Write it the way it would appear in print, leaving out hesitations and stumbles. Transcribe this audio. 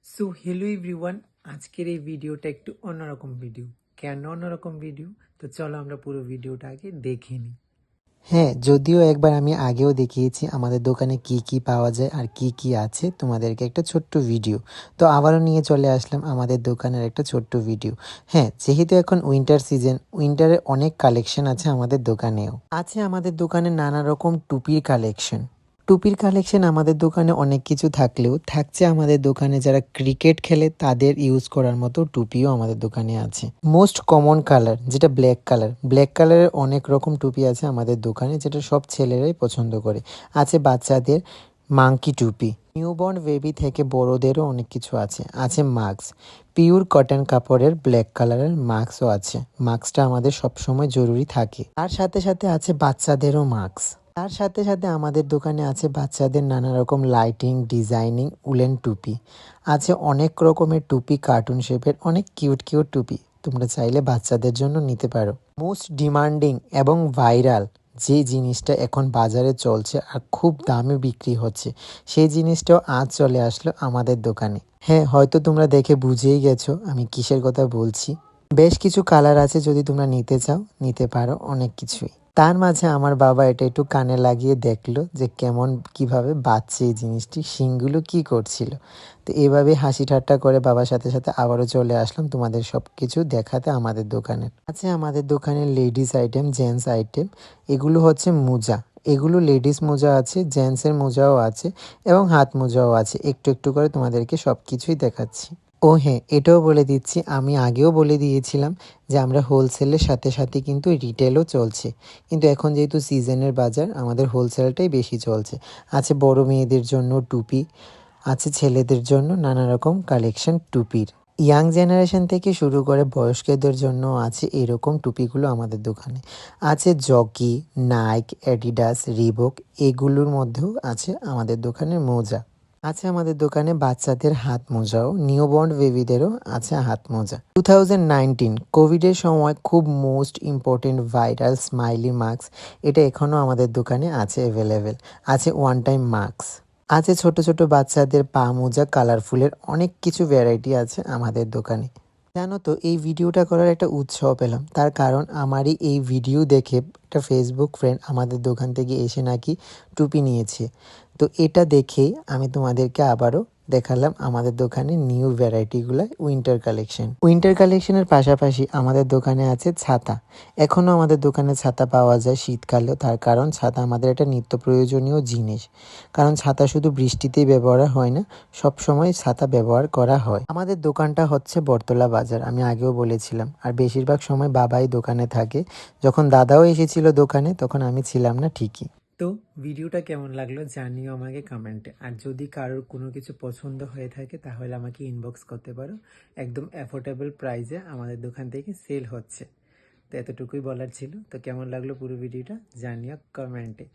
So hello everyone, আজকের এই ভিডিওটা একটু অন্যরকম ভিডিও। কেন অন্যরকম ভিডিও? তো চলো আমরা পুরো ভিডিওটা আগে দেখে নিই। হ্যাঁ, যদিও একবার আমি আগেও দেখিয়েছি আমাদের দোকানে কি কি পাওয়া যায় আর কি কি আছে তোমাদেরকে একটা ছোট্ট ভিডিও। তো আবারও নিয়ে চলে আসলাম আমাদের দোকানের একটা ছোট্ট ভিডিও। হ্যাঁ, যেহেতু এখন উইন্টার সিজন, উইন্টারের অনেক কালেকশন আছে আমাদের দোকানেও। আছে আমাদের দোকানে নানা রকম টুপির কালেকশন। টুপির কালেকশন আমাদের দোকানে অনেক কিছু থাকলেও থাকছে আমাদের দোকানে যারা ক্রিকেট খেলে তাদের ইউজ করার মতো টুপিও আমাদের দোকানে আছে। মোস্ট কমন কালার যেটা ব্ল্যাক কালার, ব্ল্যাক কালারের অনেক রকম টুপি আছে আমাদের দোকানে, যেটা সব ছেলেরাই পছন্দ করে। আছে বাচ্চাদের মাঙ্কি টুপি, নিউবর্ন বেবি থেকে বড়োদেরও অনেক কিছু আছে। আছে মাস্ক, পিওর কটন কাপড়ের ব্ল্যাক কালারের মাস্কও আছে। মাস্কটা আমাদের সবসময় জরুরি থাকে। তার সাথে সাথে আছে বাচ্চাদেরও মাস্ক। তার সাথে সাথে আমাদের দোকানে আছে বাচ্চাদের নানা রকম লাইটিং, ডিজাইনিং, উলেন টুপি। আছে অনেক রকমের টুপি, কার্টুন শেপের অনেক কিউট কিউট টুপি। তোমরা চাইলে বাচ্চাদের জন্য নিতে পারো। মোস্ট ডিমান্ডিং এবং ভাইরাল যে জিনিসটা এখন বাজারে চলছে আর খুব দামে বিক্রি হচ্ছে, সেই জিনিসটাও আজ চলে আসলো আমাদের দোকানে। হ্যাঁ, হয়তো তোমরা দেখে বুঝেই গেছো আমি কিসের কথা বলছি। বেশ কিছু কালার আছে, যদি তোমরা নিতে চাও নিতে পারো, অনেক কিছুই। তার মাঝে আমার বাবা এটা একটু কানে লাগিয়ে দেখলো যে কেমন কিভাবে বাজছে এই জিনিসটি, শিংগুলো কি করছিল। তো এভাবে হাসি ঠাট্টা করে বাবার সাথে সাথে আবারও চলে আসলাম তোমাদের সব কিছু দেখাতে আমাদের দোকানে। আছে আমাদের দোকানে লেডিস আইটেম, জেন্টস আইটেম। এগুলো হচ্ছে মোজা। এগুলো লেডিস মোজা আছে, জেন্টসের মোজাও আছে এবং হাত মোজাও আছে। একটু একটু করে তোমাদেরকে সব কিছুই দেখাচ্ছি। ও হ্যাঁ, এটাও বলে দিচ্ছি, আমি আগেও বলে দিয়েছিলাম যে আমরা হোলসেলের সাথে সাথে কিন্তু রিটেলও চলছে, কিন্তু এখন যেহেতু সিজনের বাজার আমাদের হোলসেলটাই বেশি চলছে। আছে বড় মেয়েদের জন্য টুপি, আছে ছেলেদের জন্য নানা রকম কালেকশন টুপির। ইয়াং জেনারেশন থেকে শুরু করে বয়স্কদের জন্য আছে এরকম টুপিগুলো আমাদের দোকানে। আছে জকি, নাইক, অ্যাডিডাস, রিবক, এগুলোর মধ্যেও আছে আমাদের দোকানে মোজা। আছে আমাদের দোকানে বাচ্চাদের হাত মোজাও, নিউবর্ন বেবিদেরও আছে হাত মোজা। 2019 কোভিডের সময় খুব most important viral smiley mask, এটা এখনও আমাদের দোকানে আছে অ্যাভেলেবেল। আছে ওয়ান টাইম মাস্ক, আছে ছোট ছোট বাচ্চাদের পা মোজা, কালারফুলের অনেক কিছু ভ্যারাইটি আছে আমাদের দোকানে। জানো তো, এই ভিডিওটা করার একটা উৎসাহ পেলাম, তার কারণ আমারই এই ভিডিও দেখে একটা ফেসবুক ফ্রেন্ড আমাদের দোকান থেকে এসে নাকি টুপি নিয়েছে। তো এটা দেখেই আমি তোমাদেরকে আবারও দেখালাম আমাদের দোকানে নিউ ভ্যারাইটিগুলো, উইন্টার কালেকশনের পাশাপাশি আমাদের দোকানে আছে ছাতা। এখনও আমাদের দোকানে ছাতা পাওয়া যায় শীতকালেও, তার কারণ ছাতা আমাদের একটা নিত্য প্রয়োজনীয় জিনিস। কারণ ছাতা শুধু বৃষ্টিতেই ব্যবহার হয় না, সব সময় ছাতা ব্যবহার করা হয়। আমাদের দোকানটা হচ্ছে বটতলা বাজার, আমি আগেও বলেছিলাম, আর বেশিরভাগ সময় বাবাই দোকানে থাকে। যখন দাদাও এসেছিল দোকানে তখন আমি ছিলাম না ঠিকই। তো ভিডিওটা কেমন লাগলো জানিও আমাকে কমেন্টে। আর যদি কারোর কোনো কিছু পছন্দ হয়ে থাকে তাহলে আমাকে ইনবক্স করতে পারো। একদম অ্যাফোর্ডেবল প্রাইসে আমাদের দোকান থেকে সেল হচ্ছে। তো এতটুকুই বলার ছিল। তো কেমন লাগলো পুরো ভিডিওটা জানিও কমেন্টে।